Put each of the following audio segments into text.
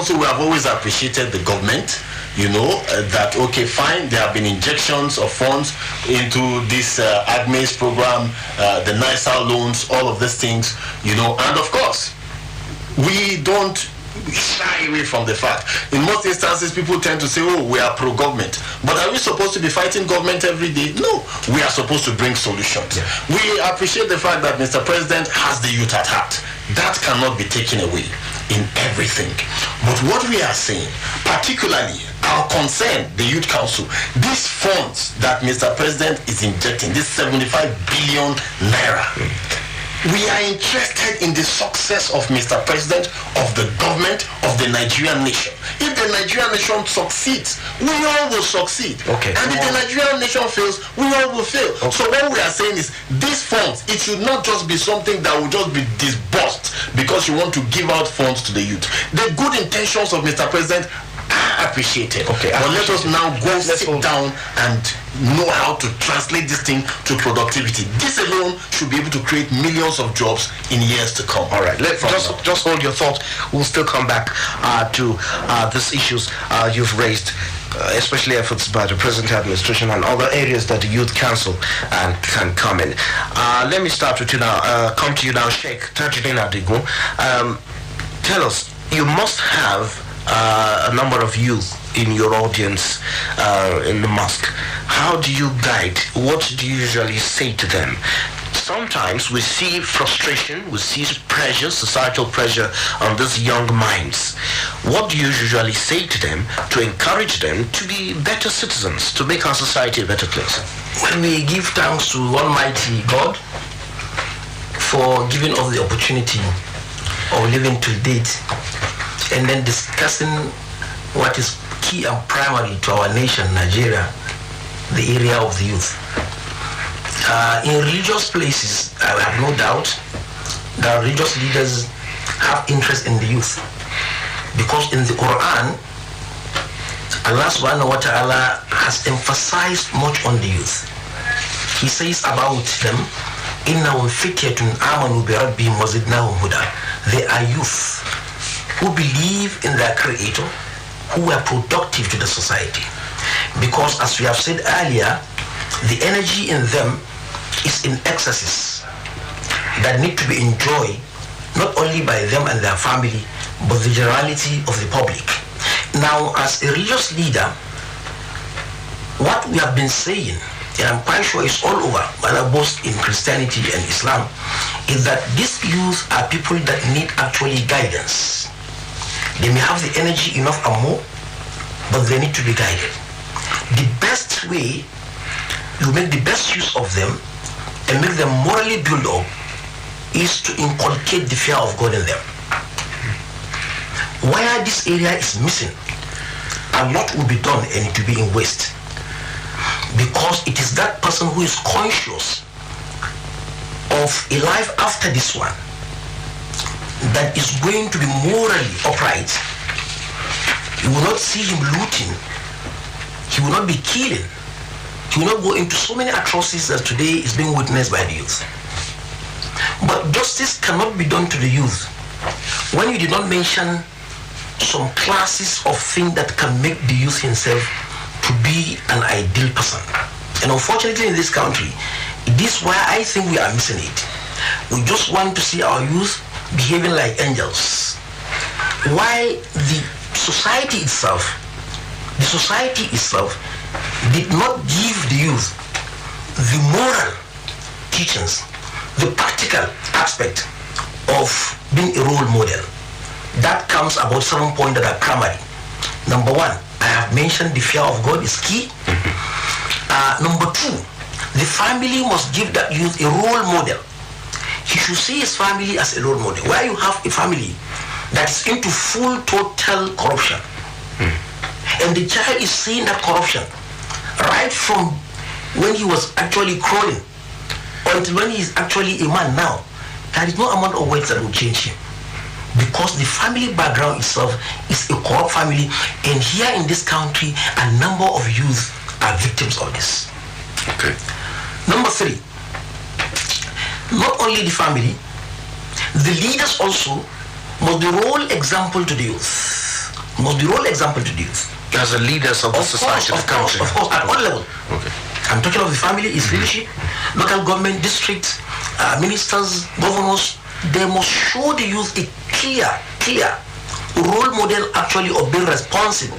Council, we have always appreciated the government, that, okay, fine, there have been injections of funds into this AGMA's program, the NISA loans, all of these things, and of course, we don't shy away from the fact. In most instances, people tend to say, oh, we are pro-government. But are we supposed to be fighting government every day? No. We are supposed to bring solutions. Yeah. We appreciate the fact that Mr. President has the youth at heart. That cannot be taken away in everything. But what we are saying, particularly our concern, the Youth Council, these funds that Mr. President is injecting, this 75 billion naira, we are interested in the success of Mr. President, of the government, of the Nigerian nation. If the Nigerian nation succeeds, we all will succeed. Okay. And if the Nigerian nation fails, we all will fail. Okay. So what we are saying is, these funds, it should not just be something that will just be disbursed because you want to give out funds to the youth. The good intentions of Mr. President are appreciated. Okay. But let us now sit down and know how to translate this thing to productivity. This alone should be able to create millions of jobs in years to come. All right, let's just hold your thoughts. We'll still come back to these issues you've raised, especially efforts by the present administration and other areas that the Youth Council can come in. Let me start with you now. Come to you now, Sheikh Tajuddin Adigun. Tell us, you must have a number of youth in your audience in the mosque. How do you guide? What do you usually say to them? Sometimes we see frustration, we see pressure, societal pressure on these young minds. What do you usually say to them to encourage them to be better citizens, to make our society a better place? When we give thanks to Almighty God for giving us the opportunity of living till date, and then discussing what is key and primary to our nation, Nigeria, the area of the youth. In religious places, I have no doubt that religious leaders have interest in the youth, because in the Quran, Allah subhanahu wa ta'ala has emphasized much on the youth. He says about them, إِنَّهُمْ فِتْيَةٌ آمَنُوا بِرَبِّهِمْ وَزِدْنَاهُمْ هُدًى. They are youth who believe in their Creator, who are productive to the society. Because as we have said earlier, the energy in them is in excesses that need to be enjoyed not only by them and their family, but the generality of the public. Now, as a religious leader, what we have been saying, and I'm quite sure it's all over, whether both in Christianity and Islam, is that these youth are people that need actually guidance. They may have the energy enough and more, but they need to be guided. The best way you make the best use of them and make them morally build up is to inculcate the fear of God in them. Where this area is missing, a lot will be done and it will be in waste. Because it is that person who is conscious of a life after this one that is going to be morally upright. You will not see him looting. He will not be killing. He will not go into so many atrocities that today is being witnessed by the youth. But justice cannot be done to the youth when you did not mention some classes of things that can make the youth himself to be an ideal person. And unfortunately in this country, this is why I think we are missing it. We just want to see our youth behaving like angels. Why the society itself did not give the youth the moral teachings, the practical aspect of being a role model. That comes about 7 points that are primary. Number 1, I have mentioned the fear of God is key. Number 2, the family must give that youth a role model. He should see his family as a role model. Where you have a family that is into full total corruption, and the child is seeing that corruption right from when he was actually crawling until when he is actually a man now, there is no amount of words that will change him, because the family background itself is a corrupt family. And here in this country, a number of youth are victims of this. Okay. Number 3, not only the family, the leaders also must be role example to the youth. must be role example to the youth. As the leaders of the society, the country. Of course, at all levels. Okay. I'm talking of the family, its leadership, local government, districts, ministers, governors. They must show the youth a clear role model actually of being responsible.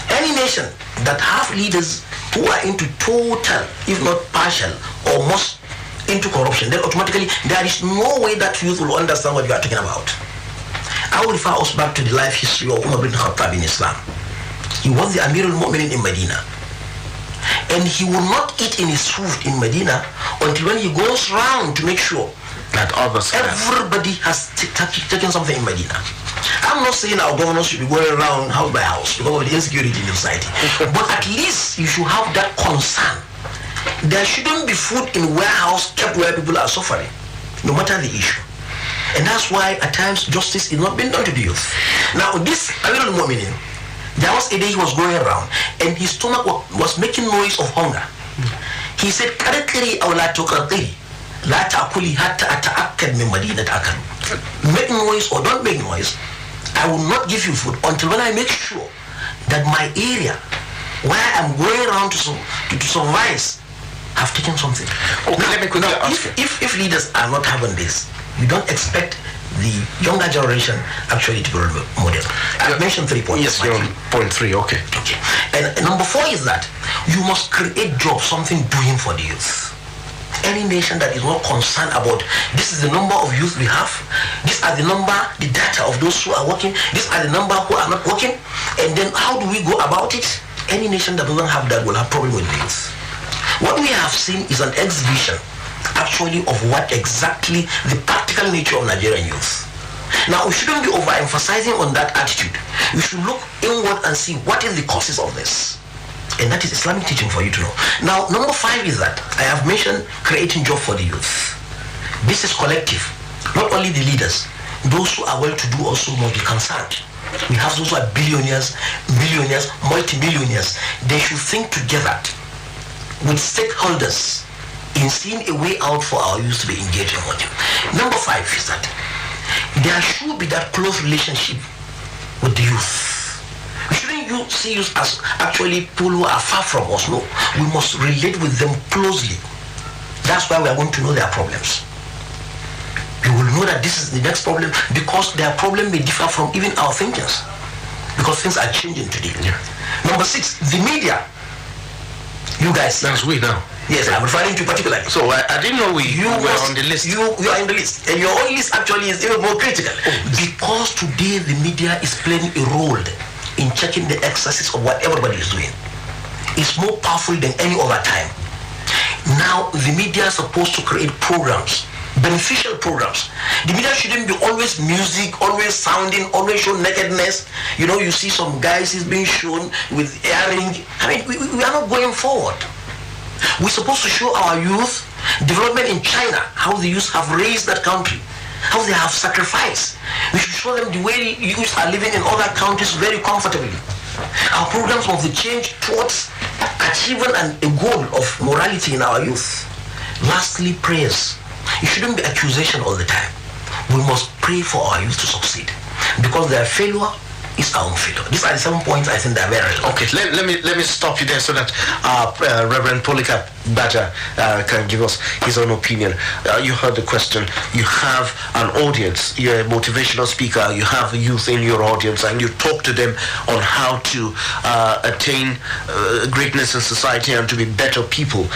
Any nation that have leaders who are into total, if not partial, or most into corruption, then automatically there is no way that youth will understand what you are talking about. I will refer us back to the life history of Umar bin Khattab in Islam. He was the Amir al-Mu'minin in Medina. And he will not eat in his food in Medina until when he goes round to make sure that everybody has taken something in Medina. I'm not saying our governors should be going around house by house because of the insecurity in the society. But at least you should have that concern. There shouldn't be food in warehouse kept where people are suffering, no matter the issue. And that's why at times justice is not being done to the youth. Now this Amir al-Mu'minin, there was a day he was going around and his stomach was making noise of hunger. He said, La ta'kuli hatta ata'akkad min madinat akal. Make noise or don't make noise, I will not give you food until when I make sure that my area where I'm going around to survive have taken something. Okay, let me quickly ask you. If leaders are not having this, you don't expect the younger generation actually to be a model. I've mentioned 3 points. Yes, you're on point 3, okay. Okay. And number 4 is that you must create jobs, something doing for the youth. Any nation that is not concerned about this is the number of youth we have, these are the number, the data of those who are working, these are the number who are not working, and then how do we go about it? Any nation that doesn't have that will have problem with this. What we have seen is an exhibition actually of what exactly the practical nature of Nigerian youth. Now we shouldn't be overemphasizing on that attitude. We should look inward and see what is the causes of this. And that is Islamic teaching for you to know. Now, number 5 is that I have mentioned creating job for the youth. This is collective. Not only the leaders, those who are well-to-do also must be concerned. We have those who are billionaires, millionaires, multi-millionaires. They should think together with stakeholders in seeing a way out for our youth to be engaged in working. Number 5 is that there should be that close relationship with the youth. We shouldn't see youth as actually people who are far from us. No, we must relate with them closely. That's why we are going to know their problems. We will know that this is the next problem because their problem may differ from even our thinkings because things are changing today. Yeah. Number 6, the media. You guys. That's we now. Yes, I'm referring to particularly. So I didn't know you were on the list. You are in the list. And your own list actually is even more critical. Because today the media is playing a role in checking the excesses of what everybody is doing. It's more powerful than any other time. Now the media is supposed to create programs, beneficial programs. The media shouldn't be always music, always sounding, always show nakedness. You know, you see some guys is being shown with earring. I mean, we are not going forward. We're supposed to show our youth development in China, how the youth have raised that country, how they have sacrificed. We should show them the way youth are living in other countries very comfortably. Our programs must be changed towards achieving a goal of morality in our youth. Lastly, prayers. It shouldn't be accusation all the time. We must pray for our youth to succeed because their failure is our own failure. These are the 7 points I think they are very relevant. Okay, let me stop you there so that Reverend Polycarp Baja can give us his own opinion. You heard the question. You have an audience. You're a motivational speaker. You have youth in your audience, and you talk to them on how to attain greatness in society and to be better people.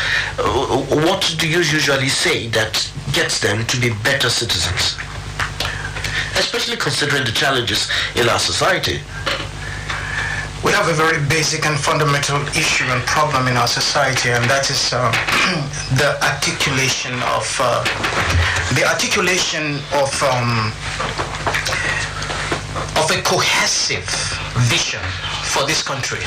What do you usually say that gets them to be better citizens? Especially considering the challenges in our society. We have a very basic and fundamental issue and problem in our society, and that is the articulation of a cohesive vision for this country.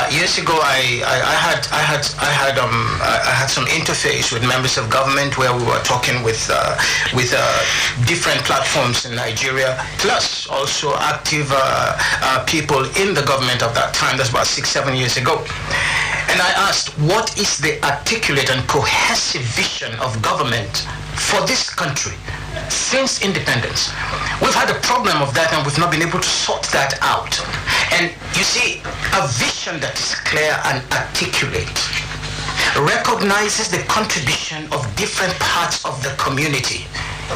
Years ago, I had some interface with members of government where we were talking with different platforms in Nigeria, plus also active people in the government of that time. That's about 6-7 years ago. And I asked, what is the articulate and cohesive vision of government for this country? since independence. We've had a problem of that and we've not been able to sort that out. And you see, a vision that is clear and articulate recognizes the contribution of different parts of the community,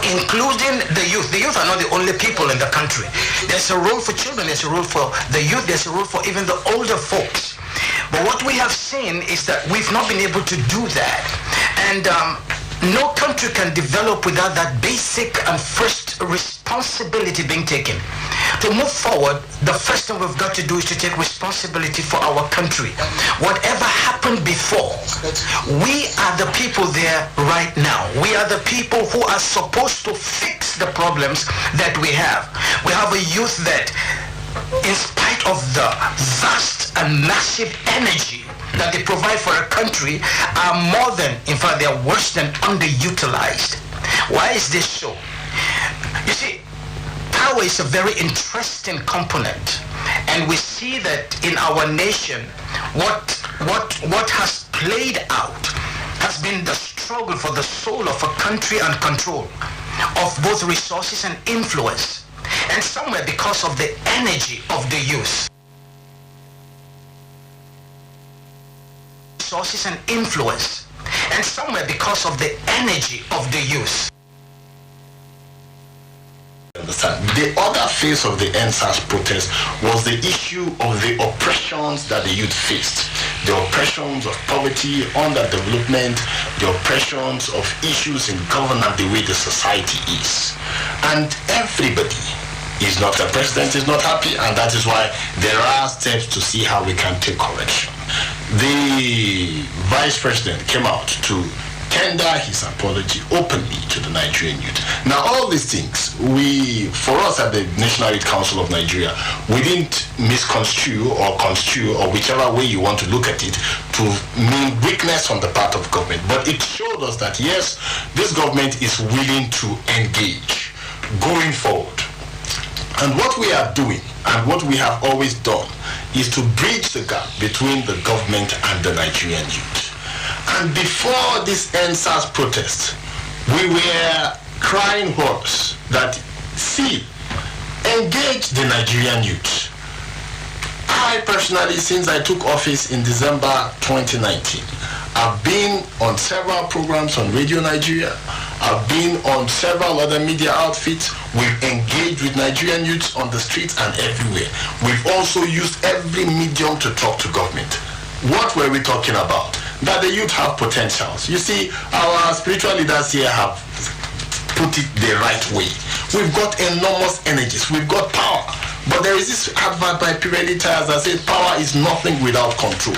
including the youth. The youth are not the only people in the country. There's a role for children, there's a role for the youth, there's a role for even the older folks. But what we have seen is that we've not been able to do that. And no country can develop without that basic and first responsibility being taken. To move forward, the first thing we've got to do is to take responsibility for our country. Whatever happened before, we are the people there right now. We are the people who are supposed to fix the problems that we have. We have a youth that, in spite of the vast and massive energy that they provide for a country, are more than, in fact, they are worse than underutilized. Why is this so? You see, power is a very interesting component, and we see that in our nation, what has played out has been the struggle for the soul of a country and control of both resources and influence, and somewhere because of the energy of the youth. Resources and influence, and somewhere because of the energy of the youth. Understand? The other phase of the NSAS protest was the issue of the oppressions that the youth faced. The oppressions of poverty, underdevelopment, the oppressions of issues in governance, the way the society is. And everybody is not, the president is not happy, and that is why there are steps to see how we can take correction. The vice president came out to tender his apology openly to the Nigerian youth. Now, all these things, for us at the National Youth Council of Nigeria, we didn't misconstrue or construe, or whichever way you want to look at it, to mean weakness on the part of government. But it showed us that, yes, this government is willing to engage going forward. And what we are doing, and what we have always done, is to bridge the gap between the government and the Nigerian youth. And before this NSAS protest, we were crying hoarse that, see, engage the Nigerian youth. I personally, since I took office in December 2019, I've been on several programs on Radio Nigeria. I've been on several other media outfits. We've engaged with Nigerian youths on the streets and everywhere. We've also used every medium to talk to government. What were we talking about? That the youth have potentials. You see, our spiritual leaders here have put it the right way. We've got enormous energies. We've got power. But there is this advert by Pirelli Tires that says power is nothing without control.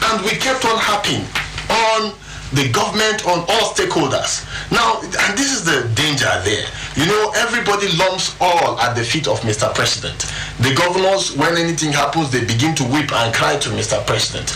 And we kept on harping on the government, on all stakeholders. Now, and this is the danger there. You know, everybody lumps all at the feet of Mr. President. The governors, when anything happens, they begin to weep and cry to Mr. President.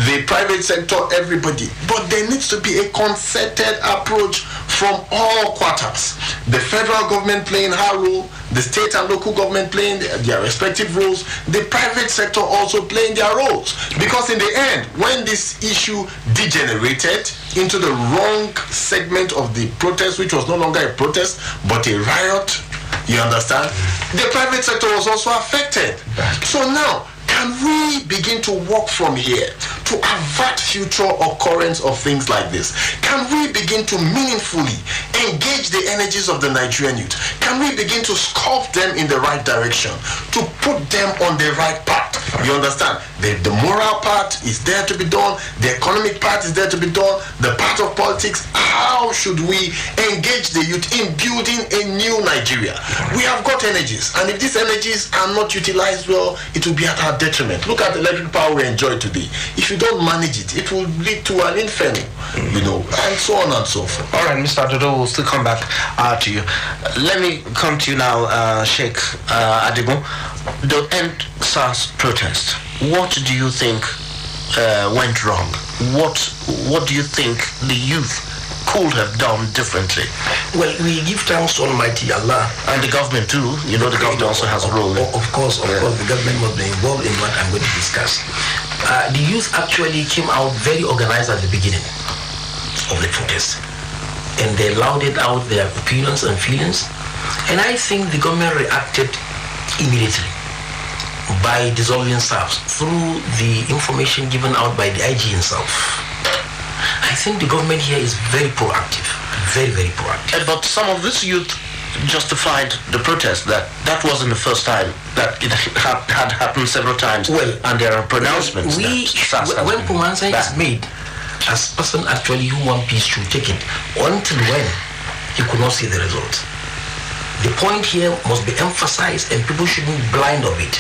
The private sector, everybody. But there needs to be a concerted approach from all quarters. The federal government playing her role, the state and local government playing their respective roles, the private sector also playing their roles. Because in the end, when this issue degenerated into the wrong segment of the protest, which was no longer a protest, but a riot, you understand? The private sector was also affected. So now, can we begin to work from here to avert future occurrence of things like this? Can we begin to meaningfully engage the energies of the Nigerian youth? Can we begin to sculpt them in the right direction, to put them on the right path? You understand? The moral part is there to be done, the economic part is there to be done, the part of politics. How should we engage the youth in building a new Nigeria? We have got energies, and if these energies are not utilized well, it will be at our detriment. Look at the electric power we enjoy today. If you don't manage it, it will lead to an inferno, you know, and so on and so forth. All right, Mr. Adodo, we'll still come back to you. Let me come to you now, Sheikh Adibu. The NSAS protest, what do you think went wrong? What do you think the youth could have done differently? Well, we give thanks to Almighty Allah. And the government too. You know, the government also has a role. Of course, the government must be involved in what I'm going to discuss. The youth actually came out very organized at the beginning of the protest. and they lauded out their opinions and feelings. And I think the government reacted immediately by dissolving SARS through the information given out by the IG himself. I think the government here is very proactive, very, very proactive. But some of this youth justified the protest that wasn't the first time, that it had happened several times. Well, and there are pronouncements. When Pumansa is made, as person actually who want peace should take it, until when he could not see the results. The point here must be emphasized, and people shouldn't be blind of it,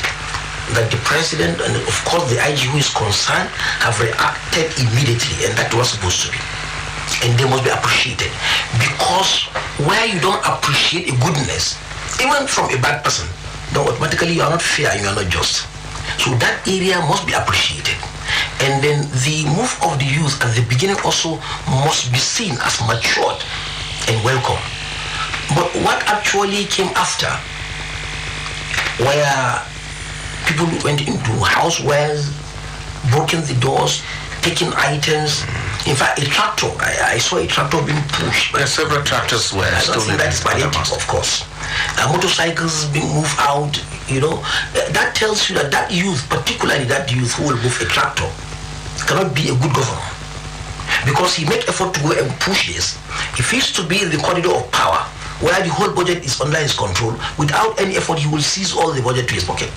that the president and of course the IG who is concerned have reacted immediately, and that was supposed to be. And they must be appreciated, because where you don't appreciate a goodness, even from a bad person, then automatically you are not fair and you are not just. So that area must be appreciated. And then the move of the youth at the beginning also must be seen as matured and welcome. But what actually came after, where people went into housewares, broken the doors, taking items. In fact, a tractor, I saw a tractor being pushed. Several tractors were stolen. That is palliative, of course. Motorcycles being moved out, that tells you that youth, particularly that youth who will move a tractor, cannot be a good governor. Because he made effort to go and push this. If he is to be in the corridor of power, where the whole budget is under his control, without any effort, he will seize all the budget to his pocket.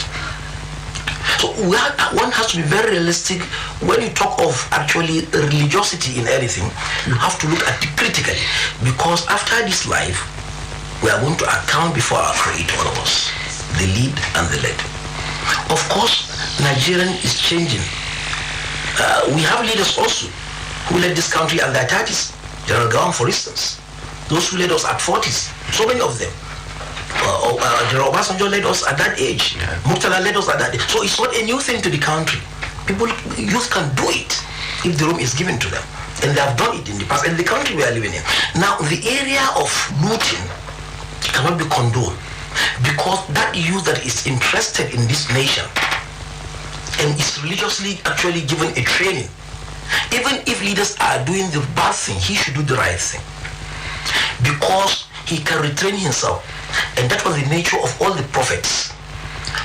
So one has to be very realistic when you talk of actually religiosity in anything. You have to look at it critically, because after this life, we are going to account before our Creator, all of us, the lead and the led. Of course, Nigerian is changing. We have leaders also who led this country at their 30s. General Gawon, for instance. Those who led us at 40s, so many of them. General Obasanjo led us at that age. Yeah. Murtala led us at that age. So it's not a new thing to the country. Youth can do it if the room is given to them. And they have done it in the past, and the country we are living in. Now, the area of looting cannot be condoned, because that youth that is interested in this nation and is religiously actually given a training, even if leaders are doing the bad thing, he should do the right thing, because he can retrain himself. And that was the nature of all the prophets.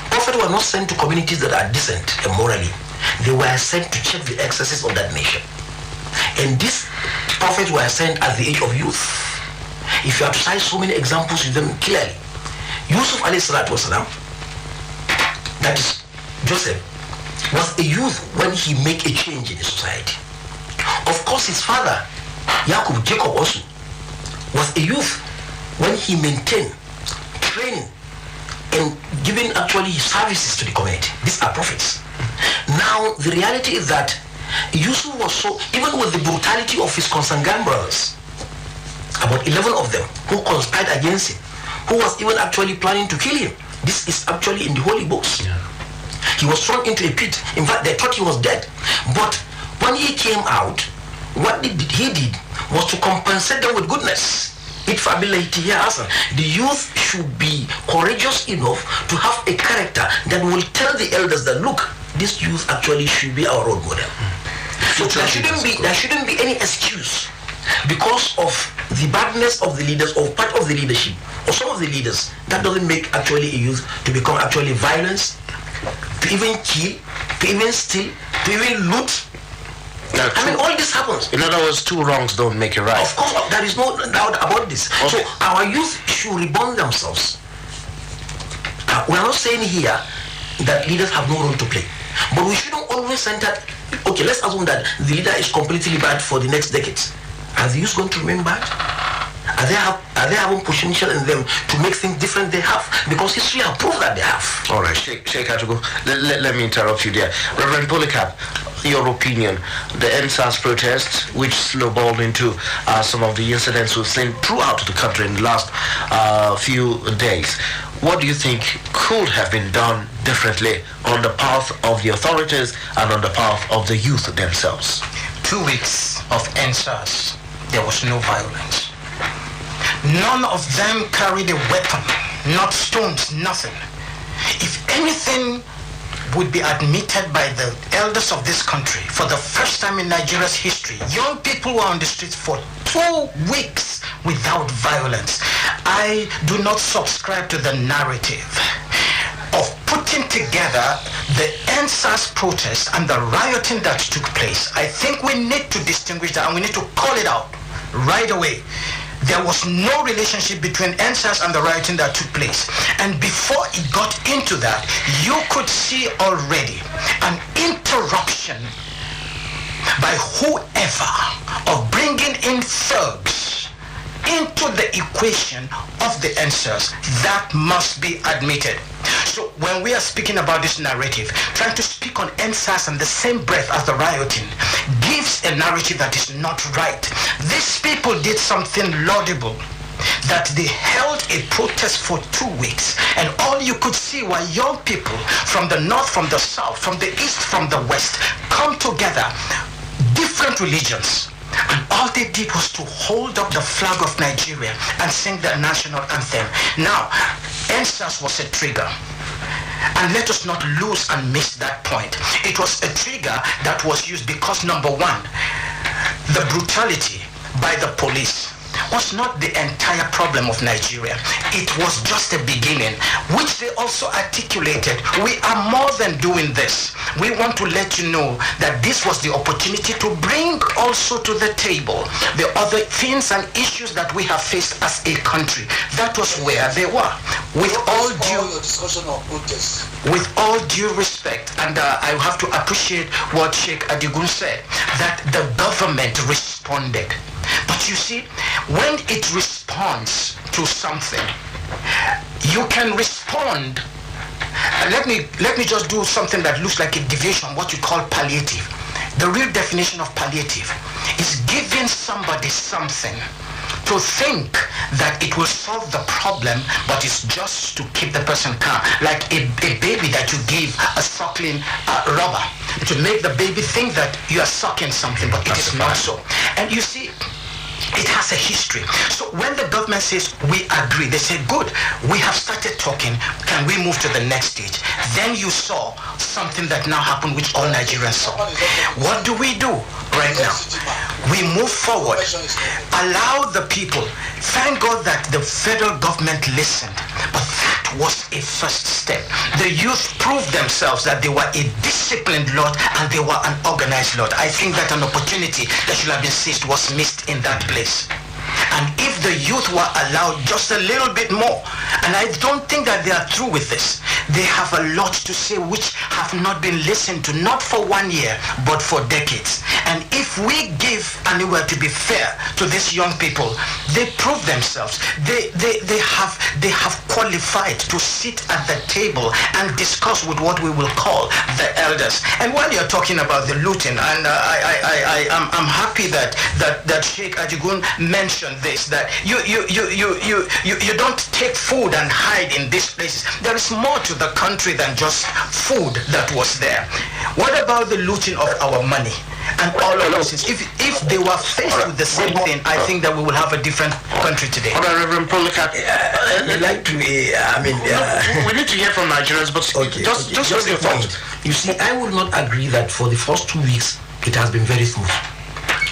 Prophets were not sent to communities that are decent and morally. They were sent to check the excesses of that nation. And these prophets were sent at the age of youth. If you have to cite so many examples with them clearly, Yusuf alayhi salatu wasalam, that is Joseph, was a youth when he made a change in the society. Of course, his father, Jacob also, was a youth when he maintained training and giving actually services to the community. These are prophets. Now, the reality is that Yusuf was so, even with the brutality of his consanguine brothers, about 11 of them who conspired against him, who was even actually planning to kill him. This is actually in the holy books. Yeah. He was thrown into a pit. In fact, they thought he was dead. But when he came out, what he did was to compensate them with goodness. The youth should be courageous enough to have a character that will tell the elders that, look, this youth actually should be our role model. So there shouldn't be any excuse because of the badness of the leaders, or part of the leadership, or some of the leaders. That doesn't make actually a youth to become actually violence, to even kill, to even steal, to even loot. All this happens. In other words, two wrongs don't make it right. Of course, there is no doubt about this. Okay. So our youth should reborn themselves. We are not saying here that leaders have no role to play, but we shouldn't always center. Okay, let's assume that the leader is completely bad for the next decades. Are the youth going to remain bad? Are they having potential in them to make things different? They have, because history has proved that they have. All right, Sheikh Atugu, let me interrupt you there. Reverend Polycarp, your opinion, the NSAS protest, which snowballed into some of the incidents we've seen throughout the country in the last few days. What do you think could have been done differently on the path of the authorities and on the path of the youth themselves? 2 weeks of NSAS, there was no violence. None of them carried a weapon, not stones, nothing. If anything would be admitted by the elders of this country, for the first time in Nigeria's history, young people were on the streets for 2 weeks without violence. I do not subscribe to the narrative of putting together the NSAS protest and the rioting that took place. I think we need to distinguish that, and we need to call it out right away. There was no relationship between NSAS and the rioting that took place. And before it got into that, you could see already an interruption by whoever of bringing in thugs into the equation of the NSAS. That must be admitted. So when we are speaking about this narrative, trying to speak on NSAS and the same breath as the rioting gives a narrative that is not right. These people did something laudable, that they held a protest for 2 weeks, and all you could see were young people from the north, from the south, from the east, from the west, come together, different religions. And all they did was to hold up the flag of Nigeria and sing the national anthem. Now, NSAS was a trigger. And let us not lose and miss that point. It was a trigger that was used because, number one, the brutality by the police was not the entire problem of Nigeria. It was just a beginning, which they also articulated. We are more than doing this. We want to let you know that this was the opportunity to bring also to the table the other things and issues that we have faced as a country. That was where they were. With all due respect, and I have to appreciate what Sheikh Adigun said, that the government responded. But you see, when it responds to something, you can respond. Let me just do something that looks like a deviation, what you call palliative. The real definition of palliative is giving somebody something to think that it will solve the problem, but it's just to keep the person calm. Like a baby that you give a suckling rubber to make the baby think that you are sucking something, but it is not so. And you see, it has a history. So when the government says we agree, they say good, we have started talking, can we move to the next stage? Then you saw something that now happened, which all Nigerians saw. What do we do right now? We move forward, allow the people. Thank God that the federal government listened, but that was a first step. The youth proved themselves that they were a disciplined lot and they were an organized lot. I think that an opportunity that should have been seized was missed in that place. And if the youth were allowed just a little bit more, and I don't think that they are through with this, they have a lot to say which have not been listened to, not for 1 year, but for decades. And if we give, and we were to be fair to these young people, they prove themselves. They have qualified to sit at the table and discuss with what we will call the elders. And while you're talking about the looting, and I'm happy that Sheikh Adigun mentioned this, that you don't take food and hide in these places. There is more to the country than just food that was there. What about the looting of our money and all of those things? If they were faced with the same thing, I think that we will have a different country today. All right, Reverend Policat, I'd like to we need to hear from Nigerians, but just your thought. You see, I would not agree that for the first 2 weeks it has been very smooth.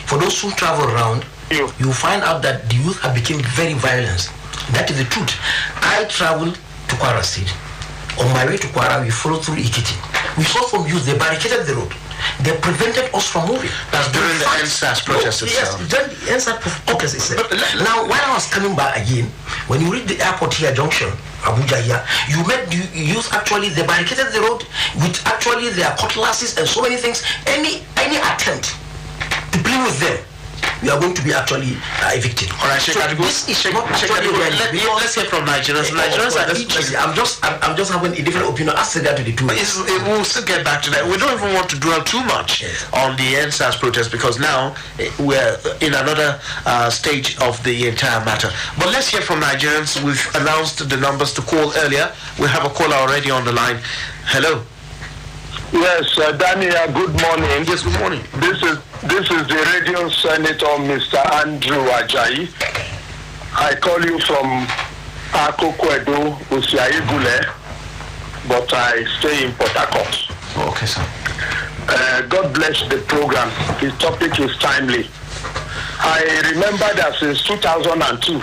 For those who travel around, you find out that the youth have become very violent. That is the truth. I traveled to Kwara State. On my way to Kwara, we followed through Ikiti. We saw some youth, they barricaded the road. They prevented us from moving. That's during the NSAS protest itself. Yes, during the NSAS protest itself. Now, when I was coming back again, when you reach the airport here, junction, Abuja here, you met the youth actually, they barricaded the road with actually their cutlasses and so many things. Any attempt to play with them, we are going to be actually evicted. All right, so this is not actually let's hear from Nigerians. Nigerians are interested. I'm just having a different opinion as regard to the two. We'll still get back to that. We don't even want to dwell too much on the NSAS protest because now we're in another stage of the entire matter. But let's hear from Nigerians. We've announced the numbers to call earlier. We have a caller already on the line. Hello. Yes, Daniel, good morning. Yes, good morning. This is the radio senator, Mr. Andrew Ajayi. I call you from Akokwedo, Usiaigule, but I stay in Port Harcourt. Okay, sir. God bless the program. His topic is timely. I remember that since 2002,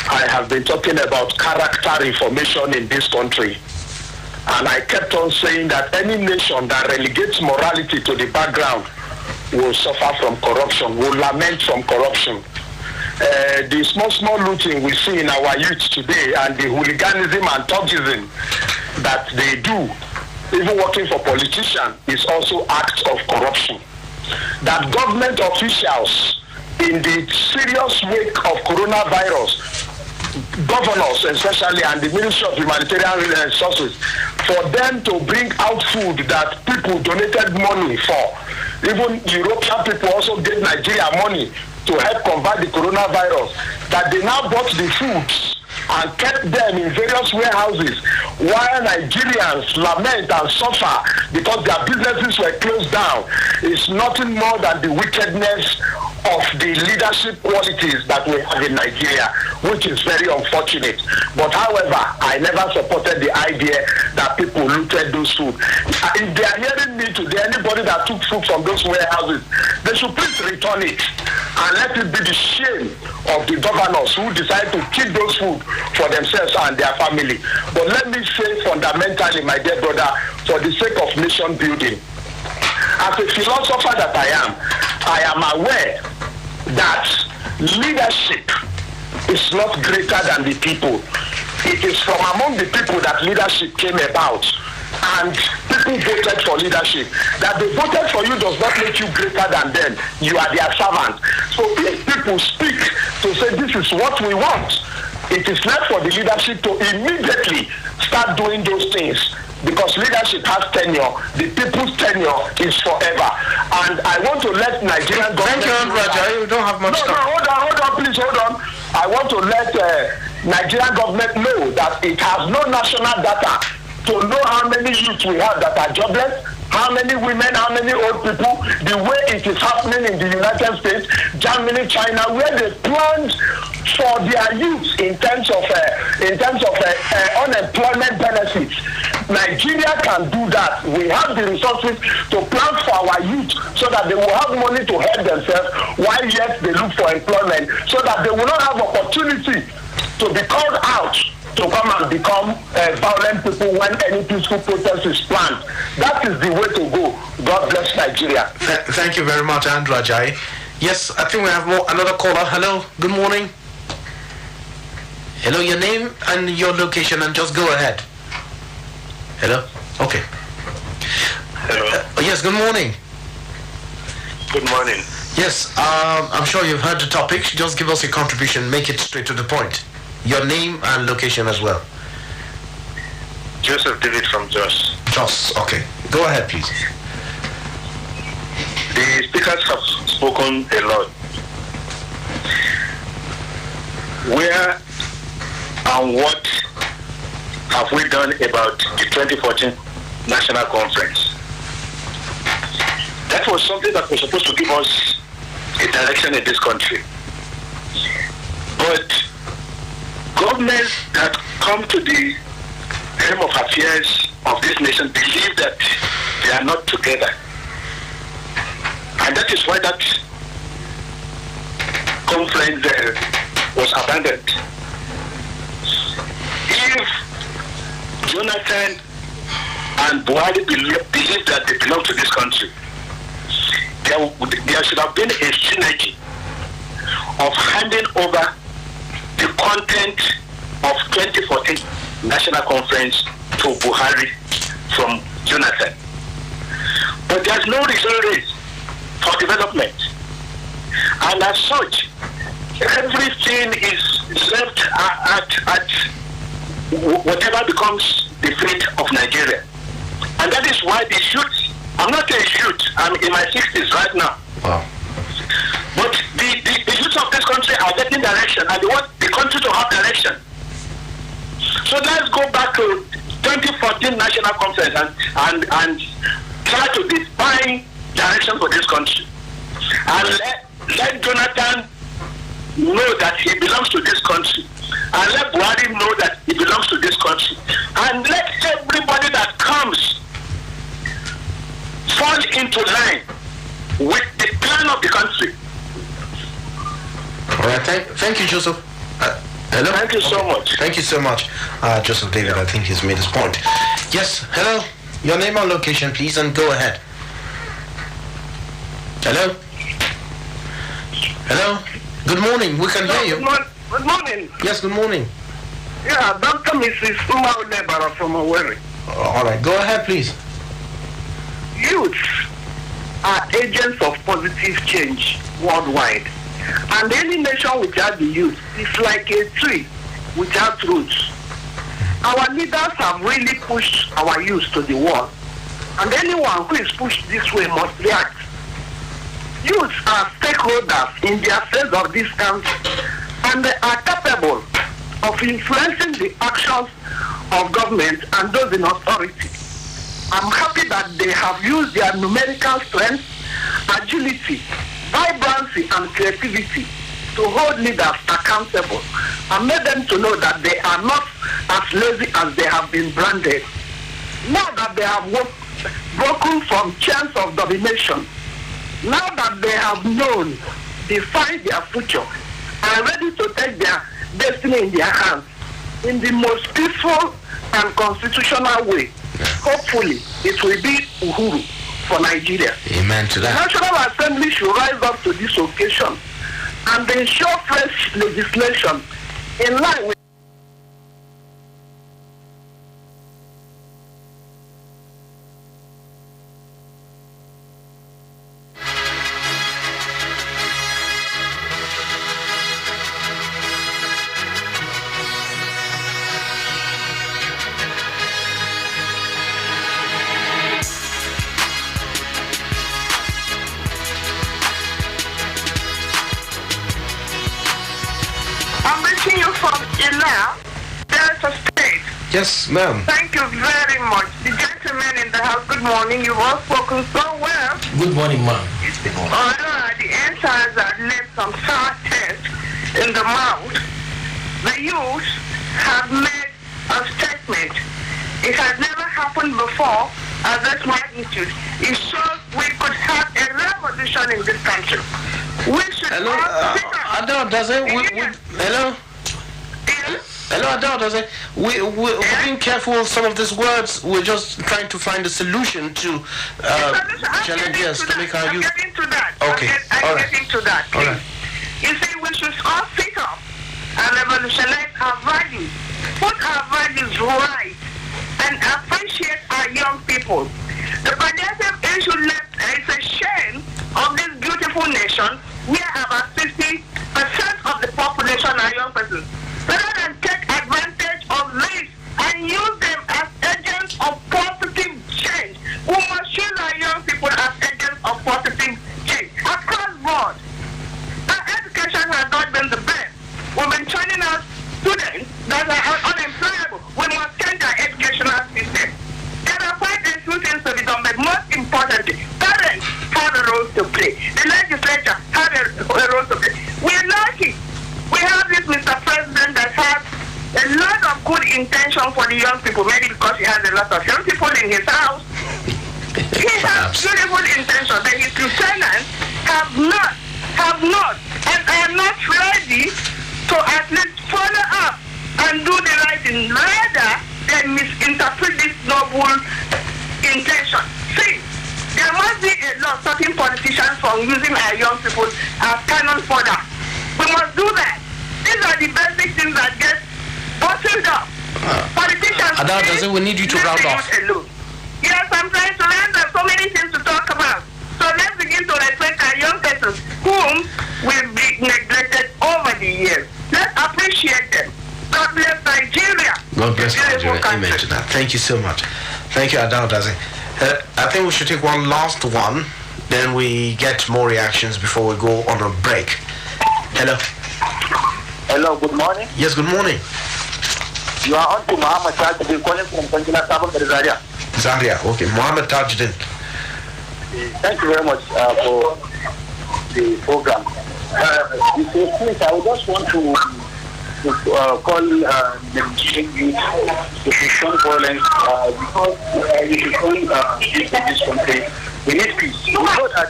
I have been talking about character reformation in this country. And I kept on saying that any nation that relegates morality to the background will suffer from corruption, will lament from corruption. The small looting we see in our youth today and the hooliganism and thugism that they do, even working for politicians, is also acts of corruption. That government officials, in the serious wake of coronavirus, governors especially and the Ministry of Humanitarian Resources, for them to bring out food that people donated money for. Even European people also gave Nigeria money to help combat the coronavirus, that they now bought the foods and kept them in various warehouses while Nigerians lament and suffer because their businesses were closed down. It's nothing more than the wickedness of the leadership qualities that we have in Nigeria, which is very unfortunate. But however, I never supported the idea that people looted those food. If they are hearing me today, anybody that took food from those warehouses, they should please return it and let it be the shame of the governors who decide to keep those food for themselves and their family. But let me say fundamentally, my dear brother, for the sake of nation building, as a philosopher that I am aware that leadership is not greater than the people. It is from among the people that leadership came about. And people voted for leadership. That they voted for you does not make you greater than them. You are their servant. So if people speak to say this is what we want, it is left for the leadership to immediately start doing those things. Because leadership has tenure, the people's tenure is forever. And I want to let Nigerian government... Thank you, Raja. You don't have much time. Hold on, please, hold on. I want to let Nigerian government know that it has no national data to know how many youths we have that are jobless, how many women, how many old people, the way it is happening in the United States, Germany, China, where they planned for their youth in terms of unemployment benefits. Nigeria can do that. We have the resources to plan for our youth so that they will have money to help themselves while yet they look for employment, so that they will not have opportunity to be called out to come and become violent people when any peaceful protest is planned. That is the way to go. God bless Nigeria. Thank you very much, Andrew Ajayi. Yes, I think we have another caller. Hello, good morning. Hello, your name and your location, and just go ahead. Hello? Okay. Hello. Yes, good morning. Good morning. Yes, I'm sure you've heard the topic. Just give us your contribution. Make it straight to the point. Your name and location as well. Joseph David from Jos. Jos, okay. Go ahead, please. The speakers have spoken a lot. Where and what have we done about the 2014 National Conference? That was something that was supposed to give us a direction in this country. But governments that come to the helm of affairs of this nation believe that they are not together. And that is why that conference was abandoned. If Jonathan and Buhari believe that they belong to this country, there should have been a synergy of handing over the content of 2014 National Conference to Buhari from Jonathan. But there's no reason for development. And as such, everything is left at whatever becomes the fate of Nigeria. And that is why the youth, I'm not a youth, I'm in my 60s right now. Wow. But the youth of this country are getting direction, and they want the country to have direction. So let's go back to 2014 National Conference and try to define direction for this country. And let Jonathan know that he belongs to this country. And let Buhari know that he belongs to this country. And let everybody that comes fall into line with the plan of the country. right, thank you, Joseph. Hello? Thank you so much. Thank you so much, Joseph David. I think he's made his point. Yes, hello. Your name and location, please, and go ahead. Hello? Hello? Good morning. We can hear you. Good morning. Yes, good morning. Yeah, Dr. Mrs. Umaulebara from Owerri. All right, go ahead, please. Youths are agents of positive change worldwide. And any nation without the youth is like a tree without roots. Our leaders have really pushed our youth to the wall. And anyone who is pushed this way must react. Youths are stakeholders in the affairs of this country, and they are capable of influencing the actions of government and those in authority. I'm happy that they have used their numerical strength, agility, vibrancy, and creativity to hold leaders accountable and made them to know that they are not as lazy as they have been branded. Now that they have broken from chains of domination, now that they have known, defined their future, are ready to take their destiny in their hands in the most peaceful and constitutional way. Hopefully, it will be Uhuru for Nigeria. Amen to The that. National Assembly should rise up to this occasion and ensure fresh legislation in line with I'm reaching you from Imam, Delta State. Yes, ma'am. Thank you very much. The gentlemen in the house, good morning. You've all spoken so well. Good morning, ma'am. Although the answers are left some sour taste in the mouth, the youth have made a statement. It has never happened before at this magnitude. It shows we could have a revolution in this country. We should Hello, all sit up. Adele, does it? Hello? Yes? Hello, Adele, does it? We're being careful with some of these words. We're just trying to find a solution to challenges to make our I'm youth. getting to that. Okay, I'm all right. getting to that. All right. You see, we should all sit up and revolutionize our values, put our values right, and appreciate our young people. The progressive issue left is a shame of this beautiful nation where about 50% of the population are young persons. Rather than take advantage of this and use them as agents of positive change, we must use our young people as agents of positive change across board. Our education has not been the best. We've been training our students that are unemployable. We must change our educational system. There are quite a few things to be done, but most importantly, parents have a role to play. The legislature have a role to play. We're lucky. We have this Mr. President that has a lot of good intention for the young people, maybe because he has a lot of young people in his house. He has beautiful intention, but his lieutenants have not, and are not ready to at least follow up and do the right thing, rather than misinterpret this noble intention. See, there must be a law stopping politicians from using our young people as cannon fodder. We must do that. These are the basic things that get bottled up. Politicians. Adele, does it? We need you to round off. Yes, I'm trying to round up. So many things to talk about. So let's begin to respect our young persons whom will be neglected over the years. Let's appreciate them. God bless Nigeria. God bless Beautiful Nigeria. country. Amen to that. Thank you so much. Thank you, Adele, does it? I think we should take one last one. Then we get more reactions before we go on a break. Hello. Hello, good morning. Yes, good morning. You are on to Muhammad Tajuddin calling from Tanjila Sabon Zaria. Zaria. Okay. Muhammad Tajuddin. Thank you very much for the program. Please, I would just want to call the Nigerian youth to shun violence because we should shun peace in this country. We need peace. We know that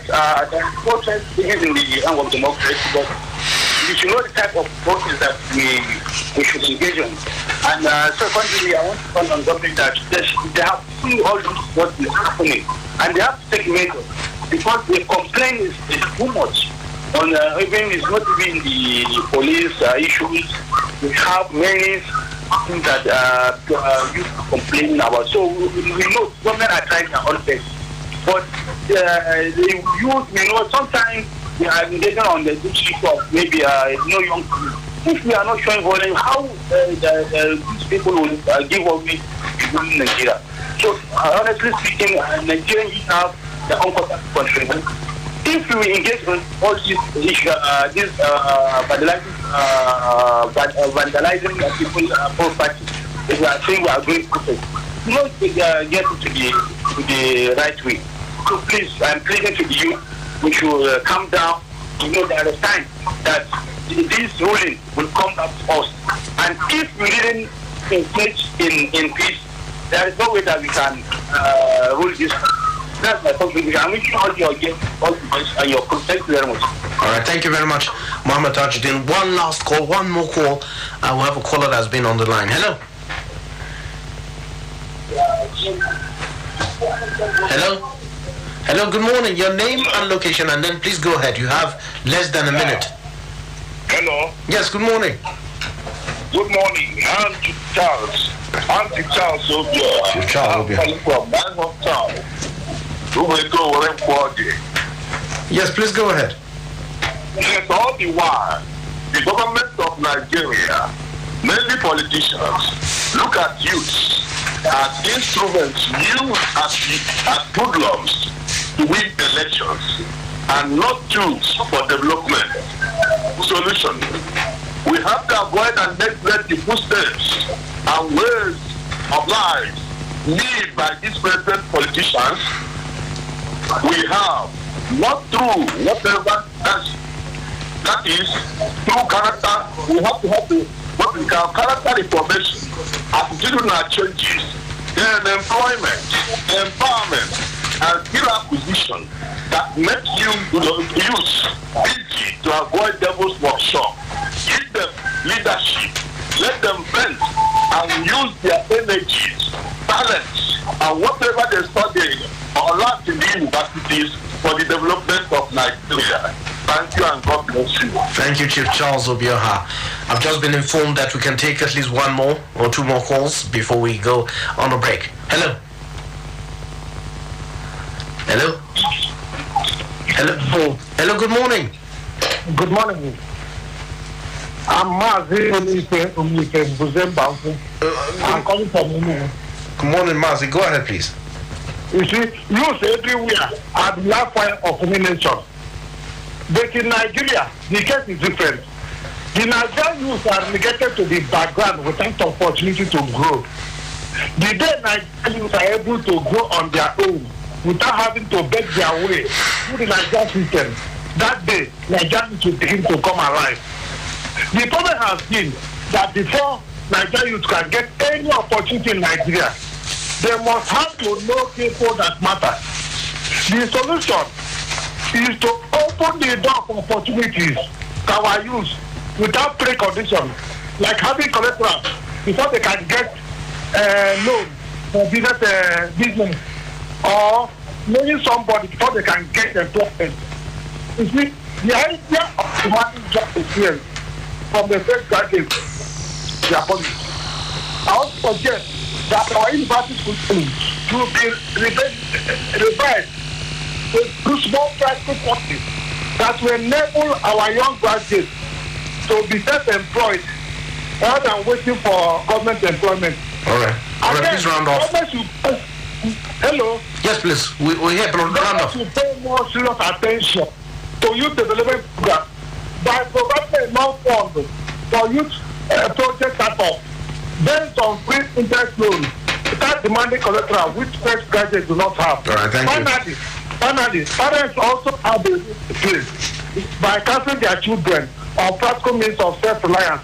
the protest is in the end of democracy, but we should know the type of workers that we should engage on. And secondly, I want to call on government that they have seen all what is happening, and they have to take measures, because the complaint is too much. On even it's not even the police issues. We have many things that you complain about. So we know government are trying their own best, but the youth, sometimes we are engaging on the issue of maybe young people. If we are not showing volume, how these people will give up in Nigeria? So honestly speaking, Nigerians have their own contribution. If we engage in all these issues, vandalizing people property, we are saying we are going to get to the right way. So please, I'm pleading to you, we should calm down. There is time that this ruling will come back to us. And if we didn't engage in peace, there is no way that we can rule this. That's my contribution. I'm wishing all your guests all the best and your group. Thank you very much. All right, thank you very much, Muhammad Tajuddin. One last call, one more call. We'll have a caller that's been on the line. Hello. Hello. Hello, good morning. Your name and location, and then please go ahead. You have less than a minute. Hello. Yes, good morning. Good morning. I'm Charles. Obia. Charles Obia. I'm from my hometown. Yes, please go ahead. Yes, all the while, the government of Nigeria, mainly politicians, look at youths as instruments used as hoodlums to win elections and not tools for development. Solution. We have to avoid and neglect the footsteps and ways of life made by these present politicians. We have not through whatever that is through character. We have to have what we call character information, attitudinal changes, then employment, empowerment, and skill acquisition that make you use easy to avoid devil's workshop. Give them leadership, let them vent and use their energies, talents, and whatever they study or learn in the universities for the development of Nigeria. Thank you and God bless you. Thank you, Chief Charles Obioha. I've just been informed that we can take at least one more or two more calls before we go on a break. Hello. Hello. Hello. Hello. Good morning. Good morning. I'm Mazi Buzemba. I'm calling from Imam. Good morning, Mazi. Go ahead, please. You see, youth everywhere are the last fire of any nation. But in Nigeria, the case is different. The Nigerian youth are negated to the background without opportunity to grow. The day Nigerian youth are able to grow on their own without having to beg their way through the Nigerian system, that day Nigerian youth will begin to come alive. The problem has been that before Nigerian youth can get any opportunity in Nigeria, they must have to know people that matter. The solution is to open the door for opportunities to our youth without preconditions, like having collateral before they can get loan for business, or knowing somebody before they can get employment. You see, the idea of having job experience from the first graduate, they are policy. I also suggest that our university schools should be revised to small private courses that will enable our young graduates to be self-employed rather than waiting for government employment. All right. Please round off. Hello. Yes, please. We're here. Round off. Government should pay more serious attention to youth development program by providing enough funds for youth project startup based on free interest loans without demanding collateral, which fresh graduates do not have. All right, thank you. Finally, parents also have the place by counseling their children on practical means of self-reliance,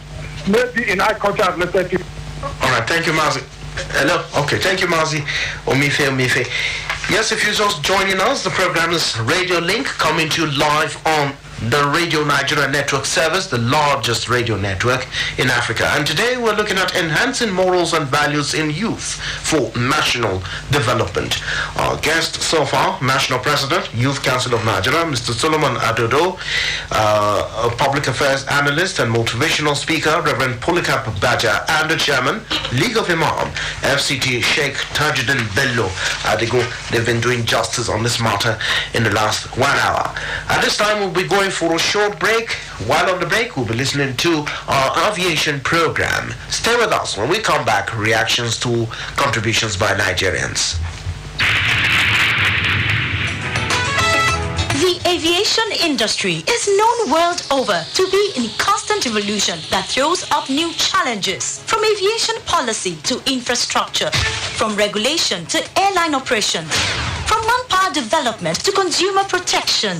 maybe in agriculture and related. All right, thank you, Mazi. Hello. Okay, thank you, Mazi. Omife. Yes, if you're just joining us, the program is Radio Link, coming to you live on the Radio Nigeria Network service, the largest radio network in Africa. And today we're looking at enhancing morals and values in youth for national development. Our guest so far, National President, Youth Council of Nigeria, Mr. Solomon Adodo, a public affairs analyst and motivational speaker, Reverend Polycarp Baja, and the chairman, League of Imam, FCT Sheikh Tajuddin Bello Adigo. They've been doing justice on this matter in the last 1 hour. At this time, we'll be going for a short break. While on the break, we'll be listening to our aviation program. Stay with us. When we come back, reactions to contributions by Nigerians. The aviation industry is known world over to be in constant evolution that throws up new challenges, from aviation policy to infrastructure, from regulation to airline operations, from manpower development to consumer protection.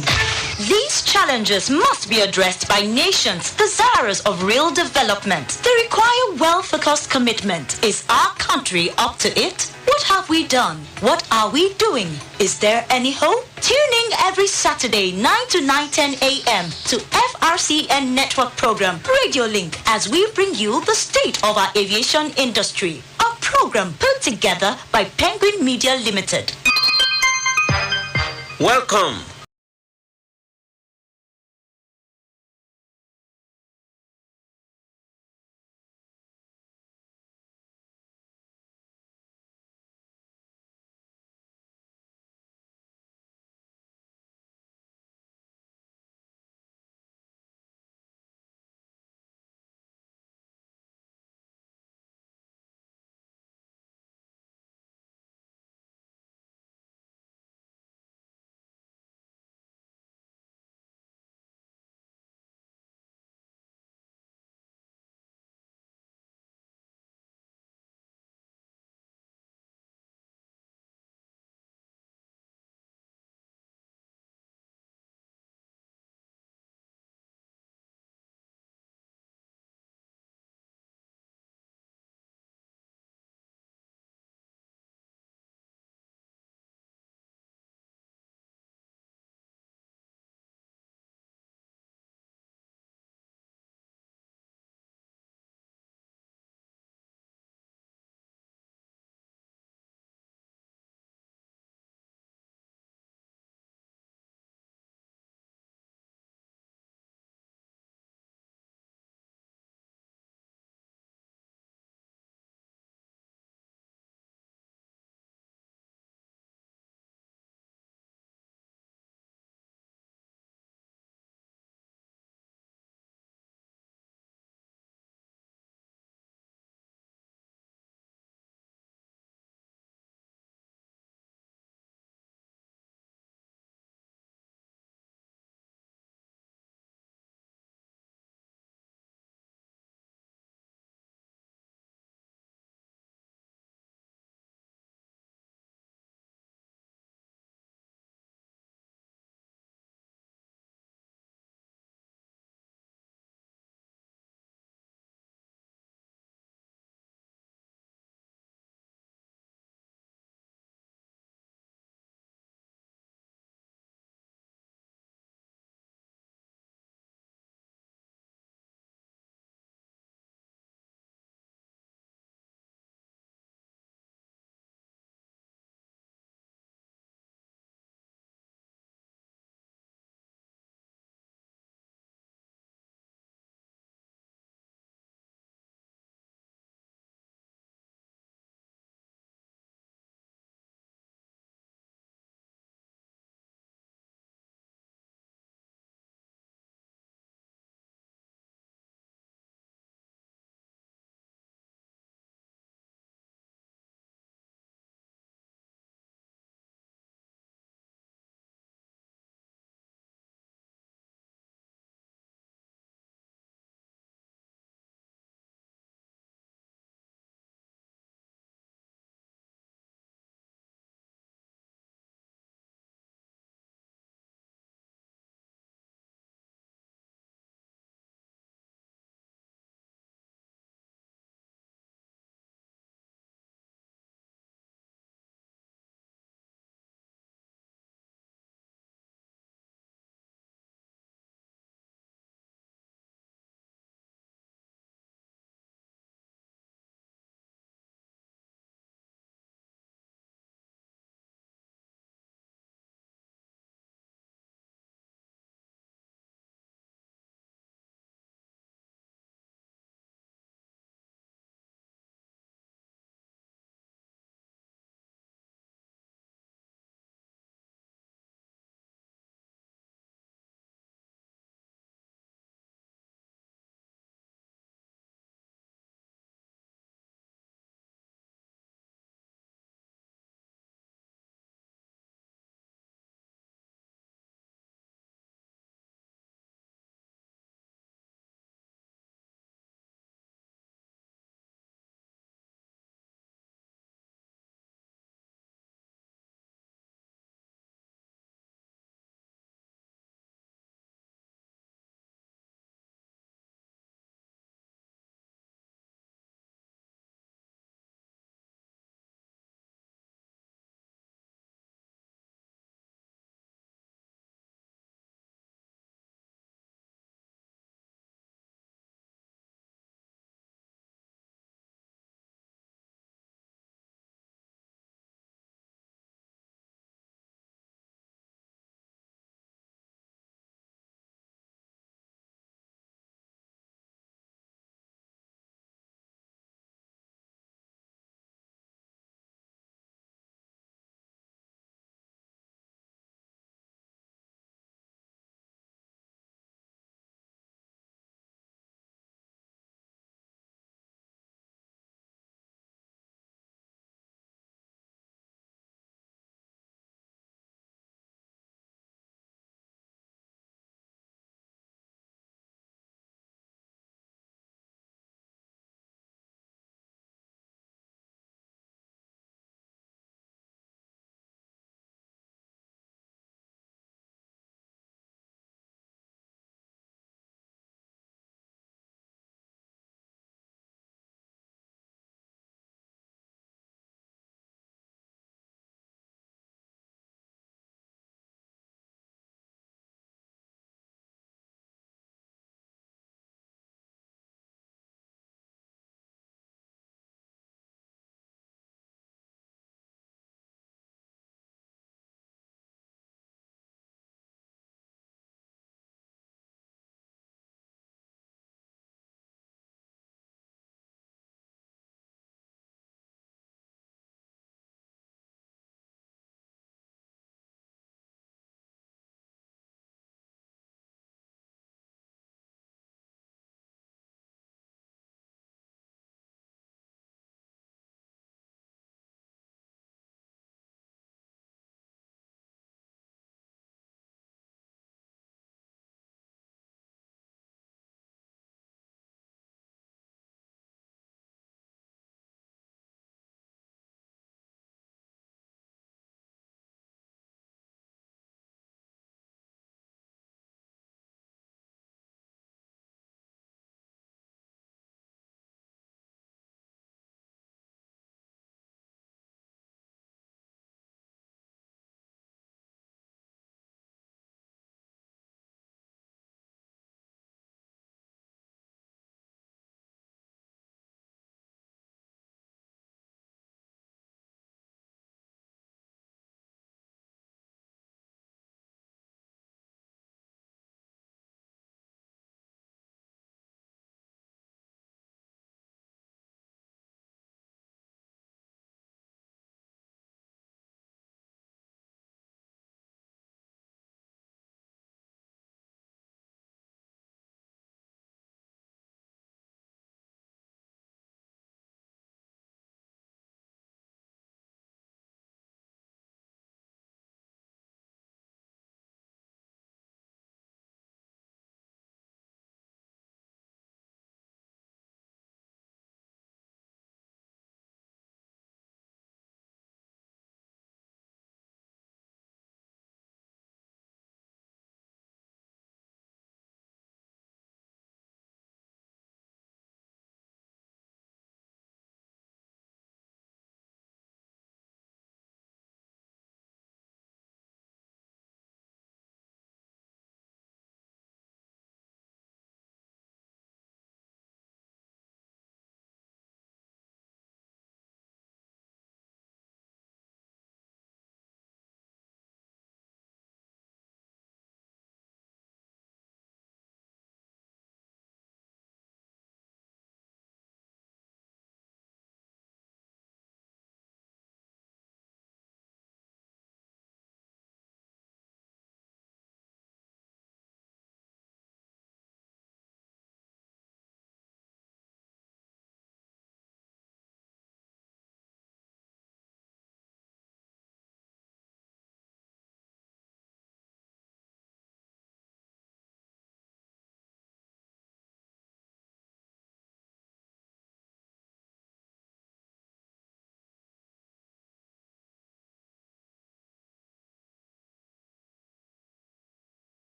These challenges must be addressed by nations desirous of real development. They require well-focused commitment. Is our country up to it? What have we done? What are we doing? Is there any hope? Tune in every Saturday 9 to 9:10 a.m. to FRCN Network Program Radio Link as we bring you the state of our aviation industry. A program put together by Penguin Media Limited. Welcome